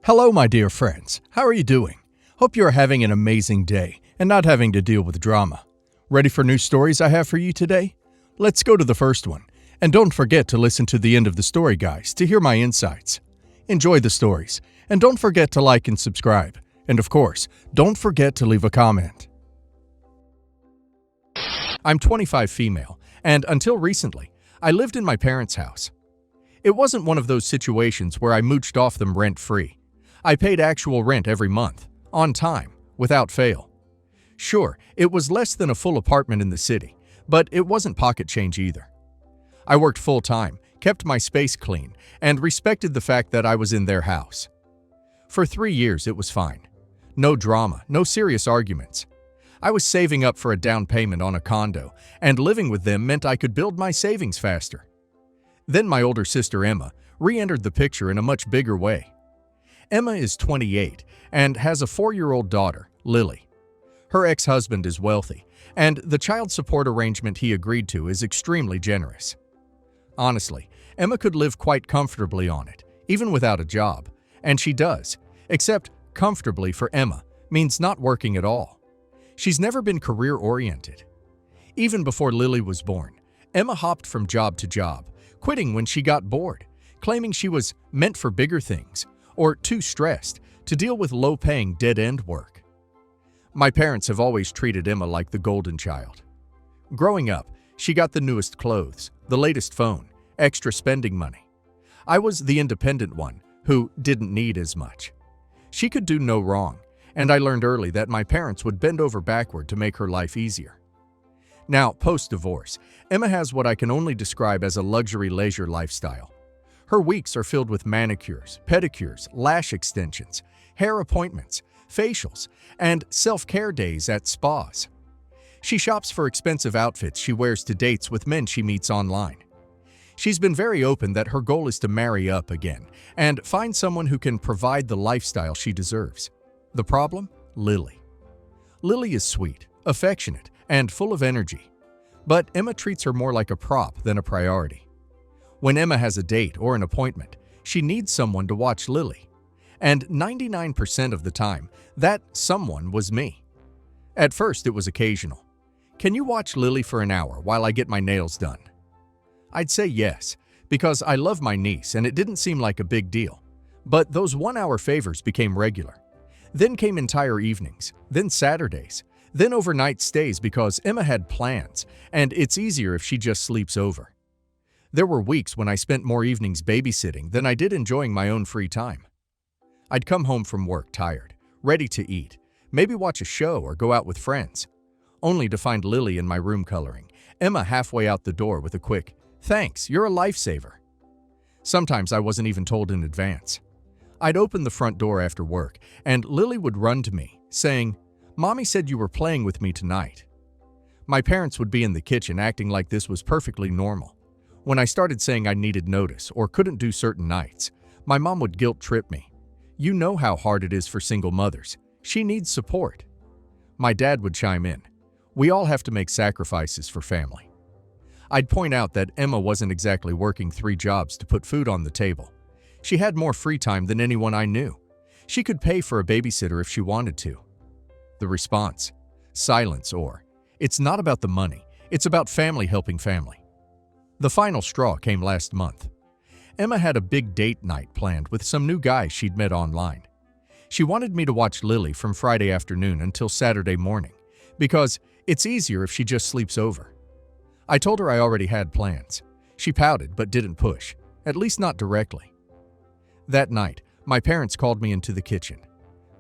Hello, my dear friends. How are you doing? Hope you are having an amazing day and not having to deal with drama. Ready for new stories I have for you today? Let's go to the first one. And don't forget to listen to the end of the story, guys, to hear my insights. Enjoy the stories, and don't forget to like and subscribe. And of course, don't forget to leave a comment. I'm 25 female, and until recently, I lived in my parents' house. It wasn't one of those situations where I mooched off them rent-free. I paid actual rent every month, on time, without fail. Sure, it was less than a full apartment in the city, but it wasn't pocket change either. I worked full-time, kept my space clean, and respected the fact that I was in their house. For 3 years, it was fine. No drama, no serious arguments. I was saving up for a down payment on a condo, and living with them meant I could build my savings faster. Then my older sister Emma re-entered the picture in a much bigger way. Emma is 28 and has a 4-year-old daughter, Lily. Her ex-husband is wealthy, and the child support arrangement he agreed to is extremely generous. Honestly, Emma could live quite comfortably on it, even without a job, and she does, except comfortably for Emma means not working at all. She's never been career-oriented. Even before Lily was born, Emma hopped from job to job, quitting when she got bored, claiming she was meant for bigger things or too stressed to deal with low-paying dead-end work. My parents have always treated Emma like the golden child. Growing up, she got the newest clothes, the latest phone, extra spending money. I was the independent one who didn't need as much. She could do no wrong, and I learned early that my parents would bend over backward to make her life easier. Now, post-divorce, Emma has what I can only describe as a luxury leisure lifestyle. Her weeks are filled with manicures, pedicures, lash extensions, hair appointments, facials, and self-care days at spas. She shops for expensive outfits she wears to dates with men she meets online. She's been very open that her goal is to marry up again and find someone who can provide the lifestyle she deserves. The problem? Lily. Lily is sweet, affectionate, and full of energy. But Emma treats her more like a prop than a priority. When Emma has a date or an appointment, she needs someone to watch Lily. And 99% of the time, that someone was me. At first, it was occasional. Can you watch Lily for an hour while I get my nails done? I'd say yes, because I love my niece and it didn't seem like a big deal. But those one-hour favors became regular. Then came entire evenings, then Saturdays, then overnight stays because Emma had plans, and it's easier if she just sleeps over. There were weeks when I spent more evenings babysitting than I did enjoying my own free time. I'd come home from work tired, ready to eat, maybe watch a show or go out with friends, only to find Lily in my room coloring, Emma halfway out the door with a quick, "Thanks, you're a lifesaver." Sometimes I wasn't even told in advance. I'd open the front door after work, and Lily would run to me, saying, "Mommy said you were playing with me tonight." My parents would be in the kitchen acting like this was perfectly normal. When I started saying I needed notice or couldn't do certain nights, my mom would guilt-trip me. "You know how hard it is for single mothers. She needs support." My dad would chime in, "We all have to make sacrifices for family." I'd point out that Emma wasn't exactly working 3 jobs to put food on the table. She had more free time than anyone I knew. She could pay for a babysitter if she wanted to. The response? Silence or, "It's not about the money, it's about family helping family." The final straw came last month. Emma had a big date night planned with some new guy she'd met online. She wanted me to watch Lily from Friday afternoon until Saturday morning, because it's easier if she just sleeps over. I told her I already had plans. She pouted but didn't push, at least not directly. That night, my parents called me into the kitchen.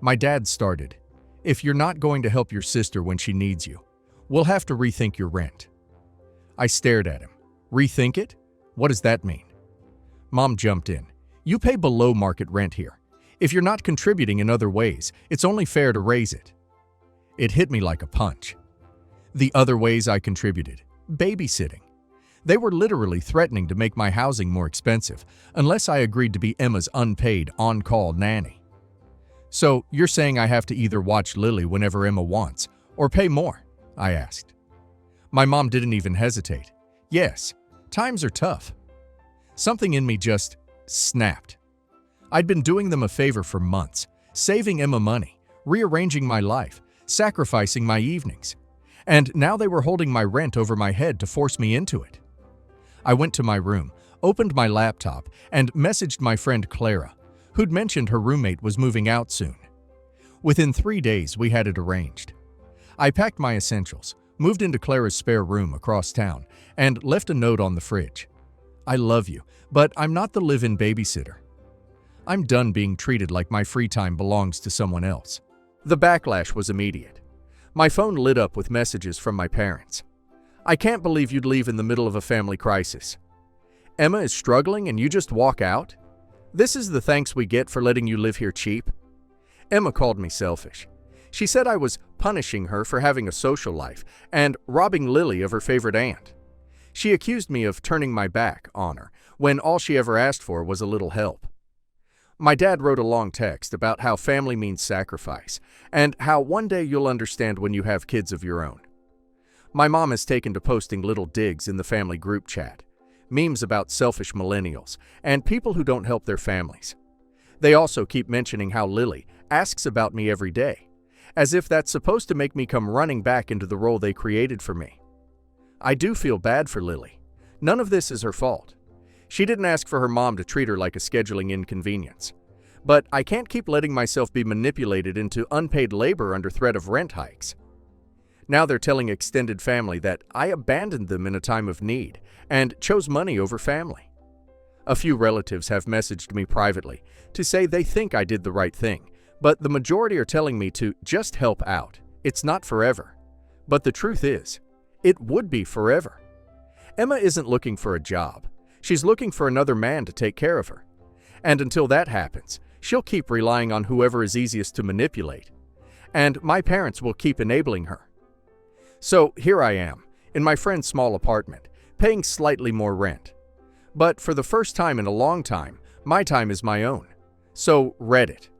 My dad started, "If you're not going to help your sister when she needs you, we'll have to rethink your rent." I stared at him. "Rethink it? What does that mean?" Mom jumped in. "You pay below market rent here. If you're not contributing in other ways, it's only fair to raise it." It hit me like a punch. The other ways I contributed: babysitting. They were literally threatening to make my housing more expensive unless I agreed to be Emma's unpaid, on-call nanny. "So you're saying I have to either watch Lily whenever Emma wants or pay more?" I asked. My mom didn't even hesitate. "Yes, times are tough." Something in me just snapped. I'd been doing them a favor for months, saving Emma money, rearranging my life, sacrificing my evenings. And now they were holding my rent over my head to force me into it. I went to my room, opened my laptop, and messaged my friend Clara, who'd mentioned her roommate was moving out soon. Within 3 days, we had it arranged. I packed my essentials, moved into Clara's spare room across town, and left a note on the fridge. I love you, but I'm not the live-in babysitter. I'm done being treated like my free time belongs to someone else. The backlash was immediate. My phone lit up with messages from my parents. I can't believe you'd leave in the middle of a family crisis. Emma is struggling and you just walk out? This is the thanks we get for letting you live here cheap? Emma called me selfish. She said I was punishing her for having a social life and robbing Lily of her favorite aunt. She accused me of turning my back on her when all she ever asked for was a little help. My dad wrote a long text about how family means sacrifice and how one day you'll understand when you have kids of your own. My mom has taken to posting little digs in the family group chat, memes about selfish millennials and people who don't help their families. They also keep mentioning how Lily asks about me every day, as if that's supposed to make me come running back into the role they created for me. I do feel bad for Lily. None of this is her fault. She didn't ask for her mom to treat her like a scheduling inconvenience. But I can't keep letting myself be manipulated into unpaid labor under threat of rent hikes. Now they're telling extended family that I abandoned them in a time of need and chose money over family. A few relatives have messaged me privately to say they think I did the right thing, but the majority are telling me to just help out. It's not forever. But the truth is, it would be forever. Emma isn't looking for a job. She's looking for another man to take care of her. And until that happens, she'll keep relying on whoever is easiest to manipulate. And my parents will keep enabling her. So here I am, in my friend's small apartment, paying slightly more rent. But for the first time in a long time, my time is my own. So Reddit.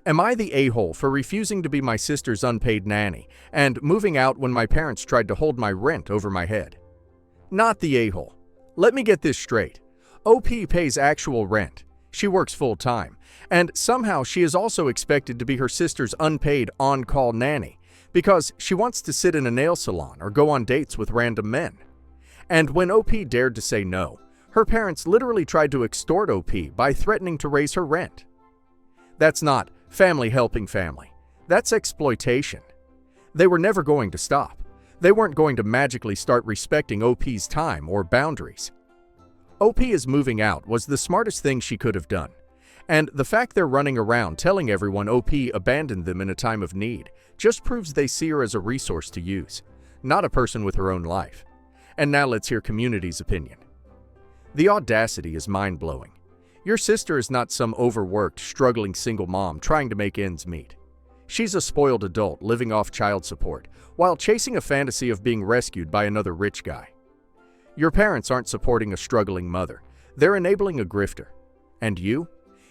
Am I the a-hole for refusing to be my sister's unpaid nanny and moving out when my parents tried to hold my rent over my head? Not the a-hole. Let me get this straight. OP pays actual rent. She works full-time. And somehow she is also expected to be her sister's unpaid on-call nanny because she wants to sit in a nail salon or go on dates with random men. And when OP dared to say no, her parents literally tried to extort OP by threatening to raise her rent. That's not family helping family. That's exploitation. They were never going to stop. They weren't going to magically start respecting OP's time or boundaries. OP is moving out was the smartest thing she could have done. And the fact they're running around telling everyone OP abandoned them in a time of need just proves they see her as a resource to use, not a person with her own life. And now let's hear community's opinion. The audacity is mind-blowing. Your sister is not some overworked, struggling single mom trying to make ends meet. She's a spoiled adult living off child support while chasing a fantasy of being rescued by another rich guy. Your parents aren't supporting a struggling mother. They're enabling a grifter. And you?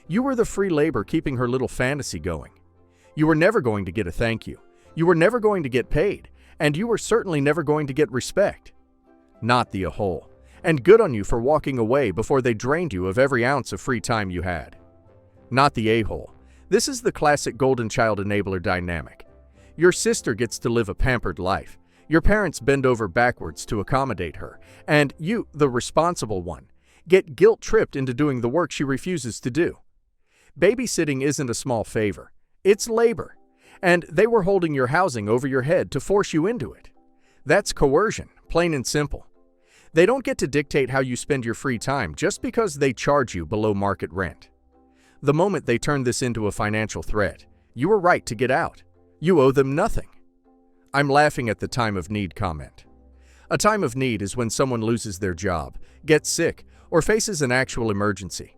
You were the free labor keeping her little fantasy going. You were never going to get a thank you. You were never going to get paid. And you were certainly never going to get respect. Not the a-hole. And good on you for walking away before they drained you of every ounce of free time you had. Not the a-hole. This is the classic golden child enabler dynamic. Your sister gets to live a pampered life. Your parents bend over backwards to accommodate her. And you, the responsible one, get guilt-tripped into doing the work she refuses to do. Babysitting isn't a small favor. It's labor. And they were holding your housing over your head to force you into it. That's coercion, plain and simple. They don't get to dictate how you spend your free time just because they charge you below market rent. The moment they turn this into a financial threat, you are right to get out. You owe them nothing. I'm laughing at the time of need comment. A time of need is when someone loses their job, gets sick, or faces an actual emergency.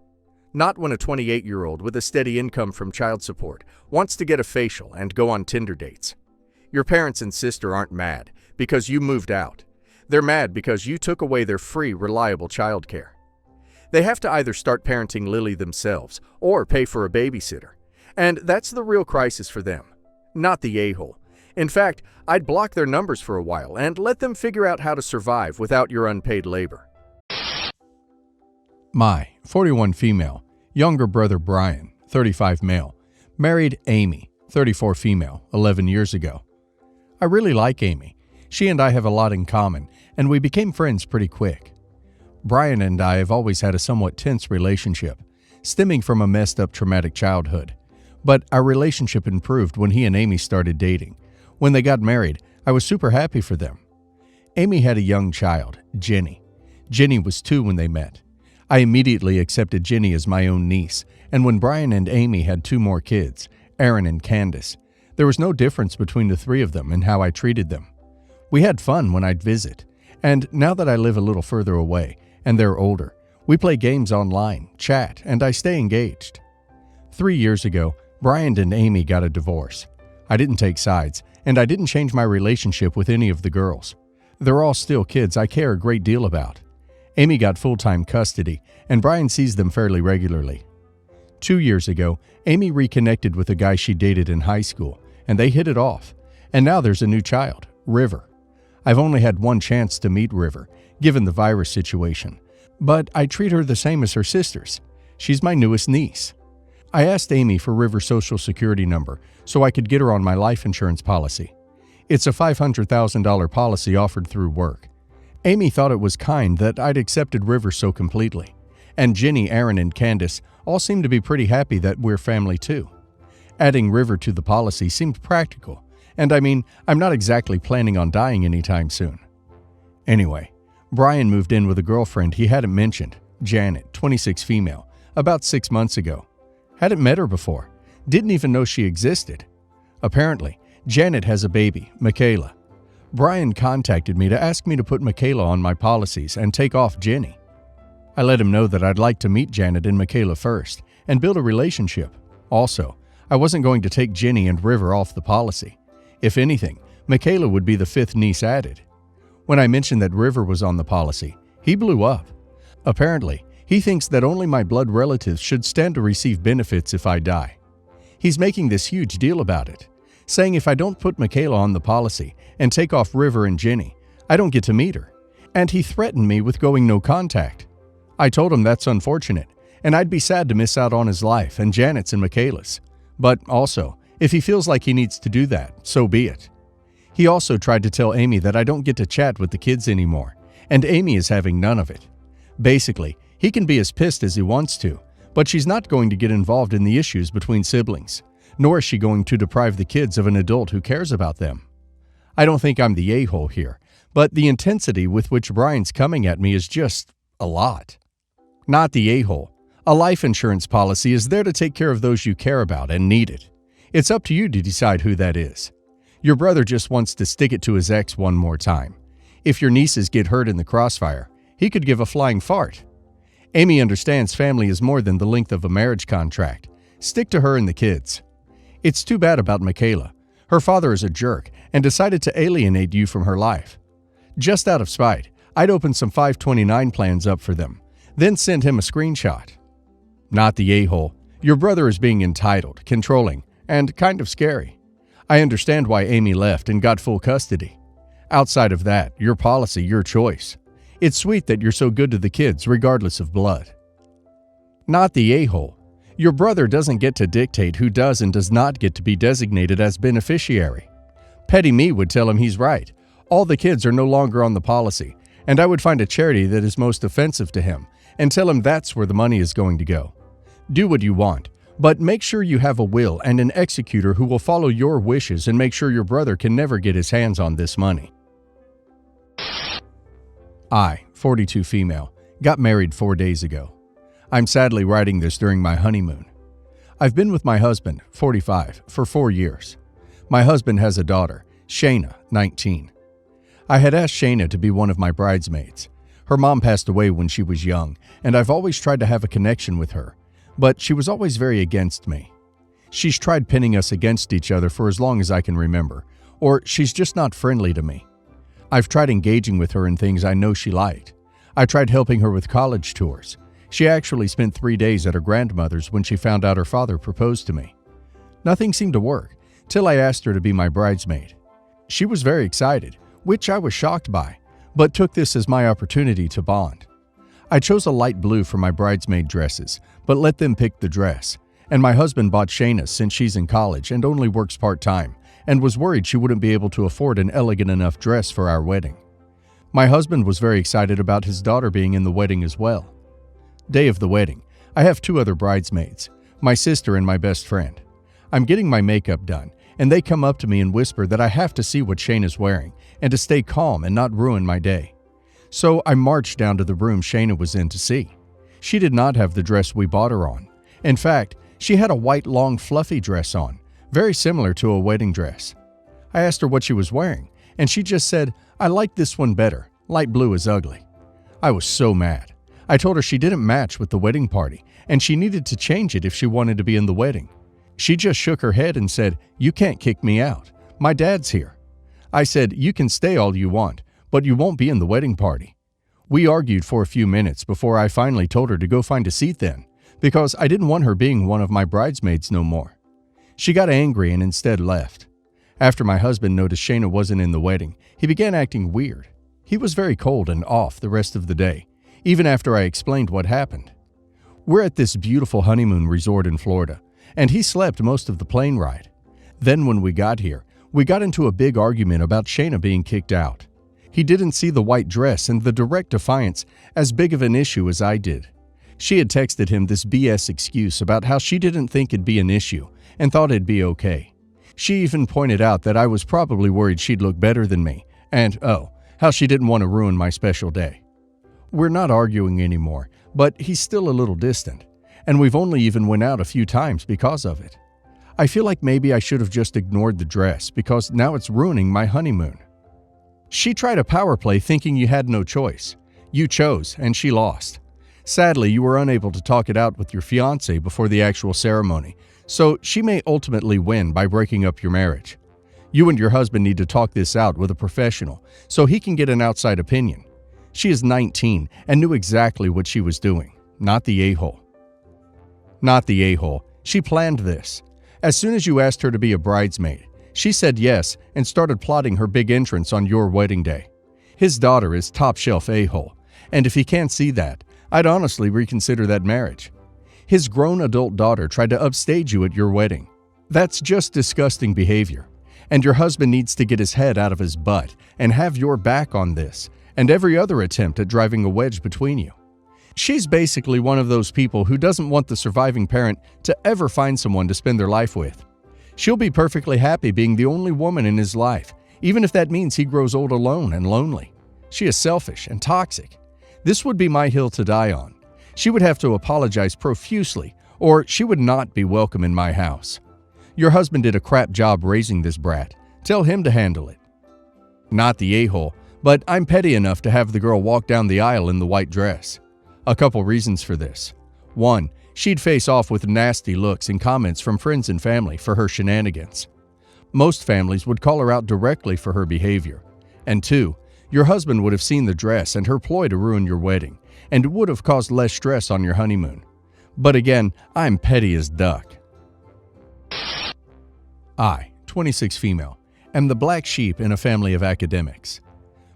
Not when a 28-year-old with a steady income from child support wants to get a facial and go on Tinder dates. Your parents and sister aren't mad because you moved out. They're mad because you took away their free, reliable childcare. They have to either start parenting Lily themselves or pay for a babysitter. And that's the real crisis for them, not the a-hole. In fact, I'd block their numbers for a while and let them figure out how to survive without your unpaid labor. My 41 female. Younger brother Brian, 35 male, married Amy, 34 female, 11 years ago. I really like Amy. She and I have a lot in common, and we became friends pretty quick. Brian and I have always had a somewhat tense relationship, stemming from a messed up traumatic childhood. But our relationship improved when he and Amy started dating. When they got married, I was super happy for them. Amy had a young child, Jenny. Jenny was 2 when they met. I immediately accepted Jenny as my own niece, and when Brian and Amy had 2 more kids, Aaron and Candace, there was no difference between the 3 of them in how I treated them. We had fun when I'd visit, and now that I live a little further away and they're older, we play games online, chat, and I stay engaged. 3 years ago, Brian and Amy got a divorce. I didn't take sides, and I didn't change my relationship with any of the girls. They're all still kids I care a great deal about. Amy got full-time custody, and Brian sees them fairly regularly. 2 years ago, Amy reconnected with a guy she dated in high school, and they hit it off. And now there's a new child, River. I've only had one chance to meet River, given the virus situation, but I treat her the same as her sisters. She's my newest niece. I asked Amy for River's social security number so I could get her on my life insurance policy. It's a $500,000 policy offered through work. Amy thought it was kind that I'd accepted River so completely, and Jenny, Aaron, and Candace all seem to be pretty happy that we're family too. Adding River to the policy seemed practical, and I mean, I'm not exactly planning on dying anytime soon. Anyway, Brian moved in with a girlfriend he hadn't mentioned, Janet, 26 female, about 6 months ago. Hadn't met her before, didn't even know she existed. Apparently, Janet has a baby, Michaela. Brian contacted me to ask me to put Michaela on my policies and take off Jenny. I let him know that I'd like to meet Janet and Michaela first and build a relationship. Also, I wasn't going to take Jenny and River off the policy. If anything, Michaela would be the 5th niece added. When I mentioned that River was on the policy, he blew up. Apparently, he thinks that only my blood relatives should stand to receive benefits if I die. He's making this huge deal about it, saying if I don't put Michaela on the policy and take off River and Jenny, I don't get to meet her. And he threatened me with going no contact. I told him that's unfortunate, and I'd be sad to miss out on his life and Janet's and Michaela's. But also, if he feels like he needs to do that, so be it. He also tried to tell Amy that I don't get to chat with the kids anymore, and Amy is having none of it. Basically, he can be as pissed as he wants to, but she's not going to get involved in the issues between siblings, nor is she going to deprive the kids of an adult who cares about them. I don't think I'm the a-hole here, but the intensity with which Brian's coming at me is just a lot. Not the a-hole. A life insurance policy is there to take care of those you care about and need it. It's up to you to decide who that is. Your brother just wants to stick it to his ex one more time. If your nieces get hurt in the crossfire, he could give a flying fart. Amy understands family is more than the length of a marriage contract. Stick to her and the kids. It's too bad about Michaela. Her father is a jerk and decided to alienate you from her life. Just out of spite, I'd open some 529 plans up for them, then send him a screenshot. Not the a-hole. Your brother is being entitled, controlling, and kind of scary. I understand why Amy left and got full custody. Outside of that, your policy, your choice. It's sweet that you're so good to the kids regardless of blood. Not the a-hole. Your brother doesn't get to dictate who does and does not get to be designated as beneficiary. Petty me would tell him he's right. All the kids are no longer on the policy, and I would find a charity that is most offensive to him and tell him that's where the money is going to go. Do what you want, but make sure you have a will and an executor who will follow your wishes and make sure your brother can never get his hands on this money. I, 42 female, got married 4 days ago. I'm sadly writing this during my honeymoon. I've been with my husband, 45, for 4 years. My husband has a daughter, Shayna, 19. I had asked Shayna to be one of my bridesmaids. Her mom passed away when she was young, and I've always tried to have a connection with her, but she was always very against me. She's tried pinning us against each other for as long as I can remember, or she's just not friendly to me. I've tried engaging with her in things I know she liked. I tried helping her with college tours. She actually spent 3 days at her grandmother's when she found out her father proposed to me. Nothing seemed to work, till I asked her to be my bridesmaid. She was very excited, which I was shocked by, but took this as my opportunity to bond. I chose a light blue for my bridesmaid dresses, but let them pick the dress. And my husband bought Shayna's since she's in college and only works part-time, and was worried she wouldn't be able to afford an elegant enough dress for our wedding. My husband was very excited about his daughter being in the wedding as well. Day of the wedding, I have 2 other bridesmaids, my sister and my best friend. I'm getting my makeup done, and they come up to me and whisper that I have to see what Shayna's wearing and to stay calm and not ruin my day. So I marched down to the room Shayna was in to see. She did not have the dress we bought her on. In fact, she had a white long fluffy dress on, very similar to a wedding dress. I asked her what she was wearing, and she just said, "I like this one better. Light blue is ugly." I was so mad. I told her she didn't match with the wedding party, and she needed to change it if she wanted to be in the wedding. She just shook her head and said, "You can't kick me out. My dad's here." I said, "You can stay all you want, but you won't be in the wedding party." We argued for a few minutes before I finally told her to go find a seat then, because I didn't want her being one of my bridesmaids no more. She got angry and instead left. After my husband noticed Shayna wasn't in the wedding, he began acting weird. He was very cold and off the rest of the day, even after I explained what happened. We're at this beautiful honeymoon resort in Florida, and he slept most of the plane ride. Then when we got here, we got into a big argument about Shayna being kicked out. He didn't see the white dress and the direct defiance as big of an issue as I did. She had texted him this BS excuse about how she didn't think it'd be an issue and thought it'd be okay. She even pointed out that I was probably worried she'd look better than me, and how she didn't want to ruin my special day. We're not arguing anymore, but he's still a little distant, and we've only even went out a few times because of it. I feel like maybe I should have just ignored the dress because now it's ruining my honeymoon. She tried a power play thinking you had no choice. You chose, and she lost. Sadly, you were unable to talk it out with your fiancé before the actual ceremony, so she may ultimately win by breaking up your marriage. You and your husband need to talk this out with a professional so he can get an outside opinion. She is 19 and knew exactly what she was doing, not the a-hole. Not the a-hole. She planned this. As soon as you asked her to be a bridesmaid, she said yes and started plotting her big entrance on your wedding day. His daughter is top-shelf a-hole, and if he can't see that, I'd honestly reconsider that marriage. His grown adult daughter tried to upstage you at your wedding. That's just disgusting behavior, and your husband needs to get his head out of his butt and have your back on this and every other attempt at driving a wedge between you. She's basically one of those people who doesn't want the surviving parent to ever find someone to spend their life with. She'll be perfectly happy being the only woman in his life, even if that means he grows old alone and lonely. She is selfish and toxic. This would be my hill to die on. She would have to apologize profusely, or she would not be welcome in my house. Your husband did a crap job raising this brat. Tell him to handle it. Not the a-hole, but I'm petty enough to have the girl walk down the aisle in the white dress. A couple reasons for this. 1, she'd face off with nasty looks and comments from friends and family for her shenanigans. Most families would call her out directly for her behavior. And 2, your husband would have seen the dress and her ploy to ruin your wedding, and it would have caused less stress on your honeymoon. But again, I'm petty as duck. I, 26 female, am the black sheep in a family of academics.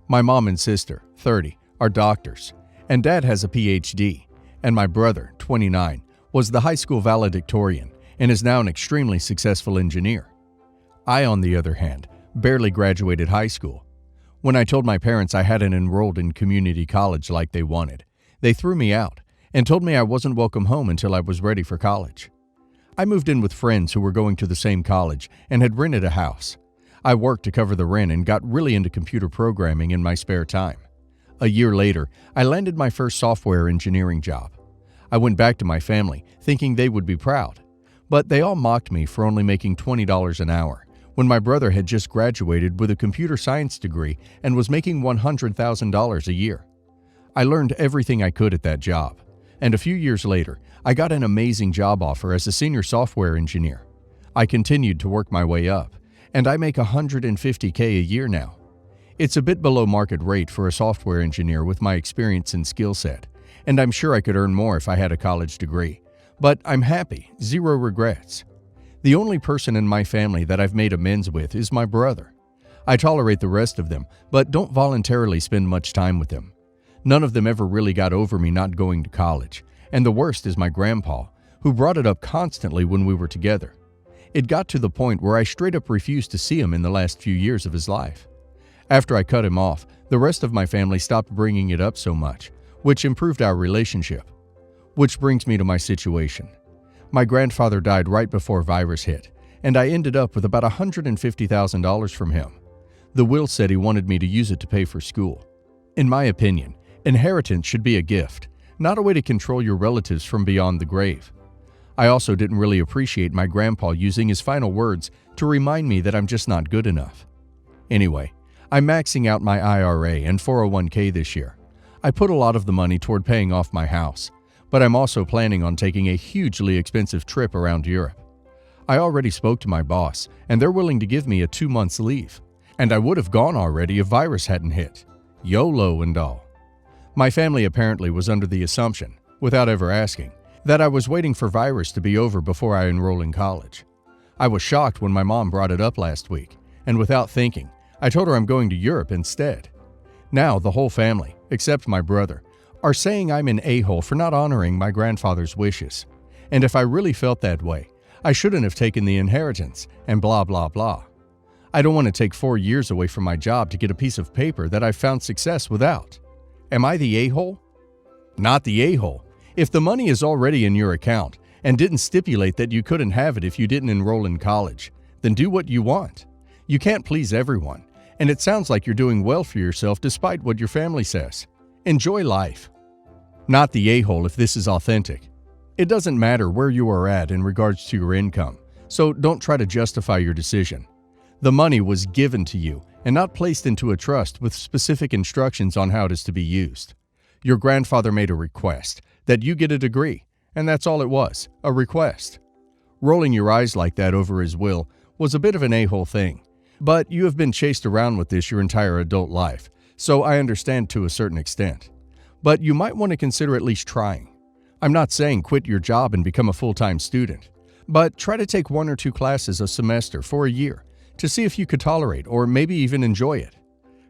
My mom and sister, 30, are doctors, and dad has a PhD, and my brother, 29, was the high school valedictorian and is now an extremely successful engineer. I, on the other hand, barely graduated high school. When I told my parents I hadn't enrolled in community college like they wanted, they threw me out and told me I wasn't welcome home until I was ready for college. I moved in with friends who were going to the same college and had rented a house. I worked to cover the rent and got really into computer programming in my spare time. A year later, I landed my first software engineering job. I went back to my family, thinking they would be proud. But they all mocked me for only making $20 an hour, when my brother had just graduated with a computer science degree and was making $100,000 a year. I learned everything I could at that job, and a few years later, I got an amazing job offer as a senior software engineer. I continued to work my way up, and I make $150K a year now. It's a bit below market rate for a software engineer with my experience and skill set, and I'm sure I could earn more if I had a college degree. But I'm happy, zero regrets. The only person in my family that I've made amends with is my brother. I tolerate the rest of them, but don't voluntarily spend much time with them. None of them ever really got over me not going to college, and the worst is my grandpa, who brought it up constantly when we were together. It got to the point where I straight up refused to see him in the last few years of his life. After I cut him off, the rest of my family stopped bringing it up so much, which improved our relationship. Which brings me to my situation. My grandfather died right before virus hit, and I ended up with about $150,000 from him. The will said he wanted me to use it to pay for school. In my opinion, inheritance should be a gift, not a way to control your relatives from beyond the grave. I also didn't really appreciate my grandpa using his final words to remind me that I'm just not good enough. Anyway, I'm maxing out my IRA and 401k this year. I put a lot of the money toward paying off my house, but I'm also planning on taking a hugely expensive trip around Europe. I already spoke to my boss, and they're willing to give me a 2 months leave, and I would have gone already if virus hadn't hit. YOLO and all. My family apparently was under the assumption, without ever asking, that I was waiting for virus to be over before I enroll in college. I was shocked when my mom brought it up last week, and without thinking, I told her I'm going to Europe instead. Now the whole family, except my brother, are saying I'm an a-hole for not honoring my grandfather's wishes. And if I really felt that way, I shouldn't have taken the inheritance, and blah blah blah. I don't want to take 4 years away from my job to get a piece of paper that I've found success without. Am I the a-hole? Not the a-hole. If the money is already in your account and didn't stipulate that you couldn't have it if you didn't enroll in college, then do what you want. You can't please everyone, and it sounds like you're doing well for yourself despite what your family says. Enjoy life. Not the a-hole if this is authentic. It doesn't matter where you are at in regards to your income, so don't try to justify your decision. The money was given to you and not placed into a trust with specific instructions on how it is to be used. Your grandfather made a request that you get a degree, and that's all it was, a request. Rolling your eyes like that over his will was a bit of an a-hole thing, but you have been chased around with this your entire adult life, so I understand to a certain extent. But you might want to consider at least trying. I'm not saying quit your job and become a full-time student, but try to take 1 or 2 classes a semester for a year to see if you could tolerate or maybe even enjoy it.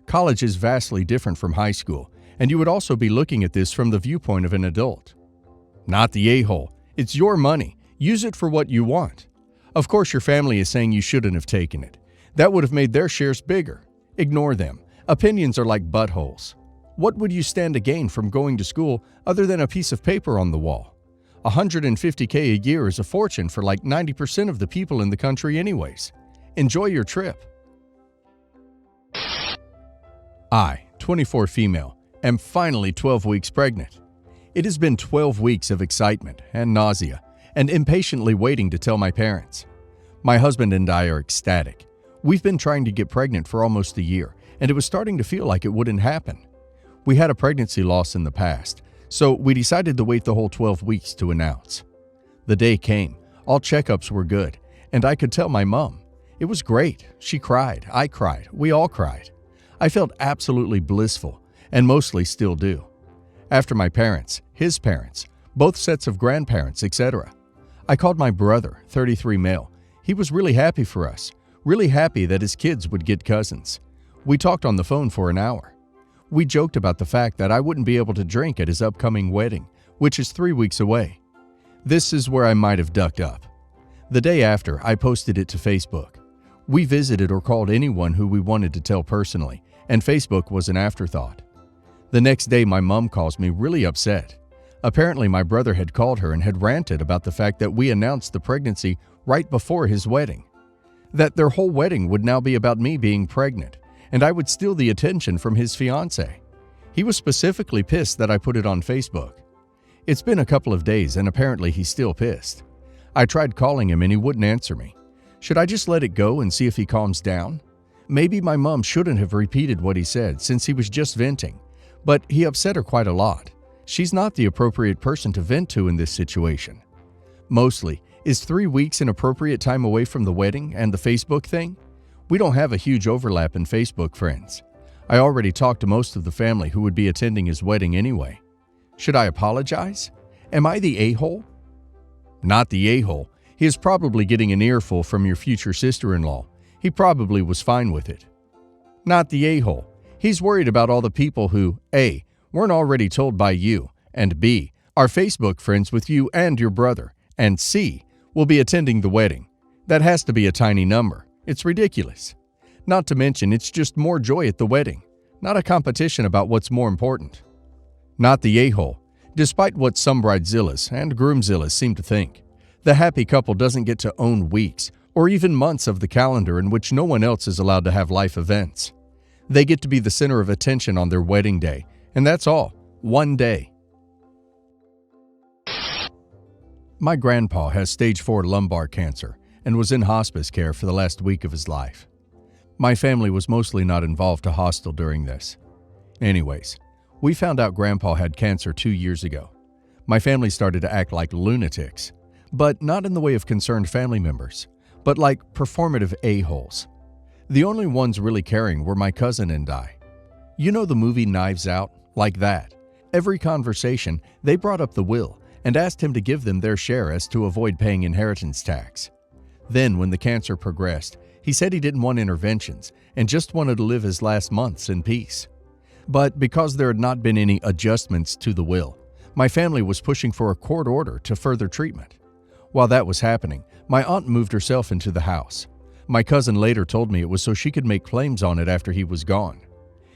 College is vastly different from high school, and you would also be looking at this from the viewpoint of an adult. Not the a-hole. It's your money. Use it for what you want. Of course, your family is saying you shouldn't have taken it. That would have made their shares bigger. Ignore them. Opinions are like buttholes. What would you stand to gain from going to school other than a piece of paper on the wall? $150K a year is a fortune for like 90% of the people in the country anyways. Enjoy your trip. I, 24 female, am finally 12 weeks pregnant. It has been 12 weeks of excitement and nausea and impatiently waiting to tell my parents. My husband and I are ecstatic. We've been trying to get pregnant for almost a year, and it was starting to feel like it wouldn't happen. We had a pregnancy loss in the past, so we decided to wait the whole 12 weeks to announce. The day came, all checkups were good, and I could tell my mom. It was great. She cried, I cried, we all cried. I felt absolutely blissful, and mostly still do. After my parents, his parents, both sets of grandparents, etc. I called my brother, 33 male. He was really happy for us, really happy that his kids would get cousins. We talked on the phone for an hour. We joked about the fact that I wouldn't be able to drink at his upcoming wedding, which is 3 weeks away. This is where I might have ducked up. The day after, I posted it to Facebook. We visited or called anyone who we wanted to tell personally, and Facebook was an afterthought. The next day, my mom calls me really upset. Apparently, my brother had called her and had ranted about the fact that we announced the pregnancy right before his wedding. That their whole wedding would now be about me being pregnant, and I would steal the attention from his fiancée. He was specifically pissed that I put it on Facebook. It's been a couple of days, and apparently he's still pissed. I tried calling him and he wouldn't answer me. Should I just let it go and see if he calms down? Maybe my mom shouldn't have repeated what he said since he was just venting, but he upset her quite a lot. She's not the appropriate person to vent to in this situation. Mostly, is 3 weeks an appropriate time away from the wedding and the Facebook thing? We don't have a huge overlap in Facebook friends. I already talked to most of the family who would be attending his wedding anyway. Should I apologize? Am I the a-hole? Not the a-hole. He is probably getting an earful from your future sister-in-law. He probably was fine with it. Not the a-hole. He's worried about all the people who A. weren't already told by you, and B, are Facebook friends with you and your brother, and C, will be attending the wedding. That has to be a tiny number. It's ridiculous. Not to mention, it's just more joy at the wedding, not a competition about what's more important. Not the a-hole. Despite what some bridezillas and groomzillas seem to think, the happy couple doesn't get to own weeks or even months of the calendar in which no one else is allowed to have life events. They get to be the center of attention on their wedding day, and that's all, one day. My grandpa has stage 4 lumbar cancer and was in hospice care for the last week of his life. My family was mostly not involved to hostile during this. Anyways, we found out Grandpa had cancer 2 years ago. My family started to act like lunatics, but not in the way of concerned family members, but like performative a-holes. The only ones really caring were my cousin and I. You know the movie Knives Out? Like that. Every conversation, they brought up the will and asked him to give them their share as to avoid paying inheritance tax. Then, when the cancer progressed, he said he didn't want interventions and just wanted to live his last months in peace. But because there had not been any adjustments to the will, my family was pushing for a court order to further treatment. While that was happening, my aunt moved herself into the house. My cousin later told me it was so she could make claims on it after he was gone.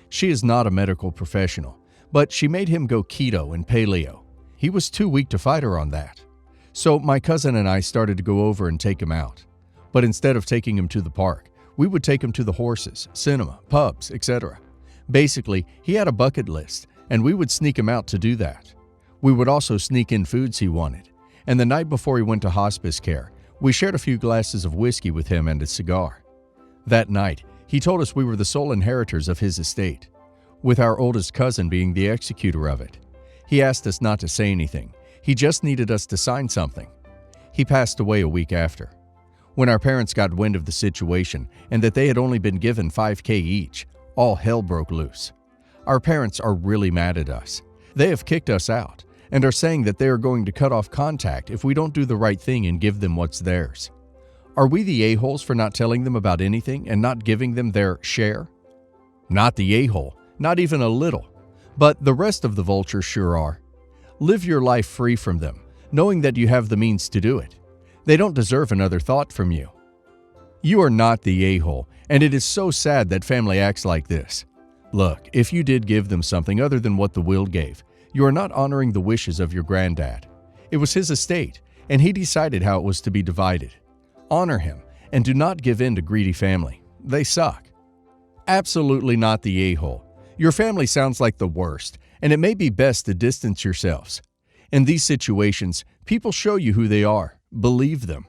She is not a medical professional, but she made him go keto and paleo. He was too weak to fight her on that. So my cousin and I started to go over and take him out. But instead of taking him to the park, we would take him to the horses, cinema, pubs, etc. Basically, he had a bucket list, and we would sneak him out to do that. We would also sneak in foods he wanted, and the night before he went to hospice care, we shared a few glasses of whiskey with him and a cigar. That night, he told us we were the sole inheritors of his estate, with our oldest cousin being the executor of it. He asked us not to say anything. He just needed us to sign something. He passed away a week after. When our parents got wind of the situation and that they had only been given $5,000 each, all hell broke loose. Our parents are really mad at us. They have kicked us out and are saying that they are going to cut off contact if we don't do the right thing and give them what's theirs. Are we the a-holes for not telling them about anything and not giving them their share? Not the a-hole, not even a little. But the rest of the vultures sure are. Live your life free from them, knowing that you have the means to do it. They don't deserve another thought from you. You are not the a-hole, and it is so sad that family acts like this. Look, if you did give them something other than what the will gave, you are not honoring the wishes of your granddad. It was his estate, and he decided how it was to be divided. Honor him, and do not give in to greedy family. They suck. Absolutely not the a-hole. Your family sounds like the worst, and it may be best to distance yourselves. In these situations, people show you who they are. Believe them.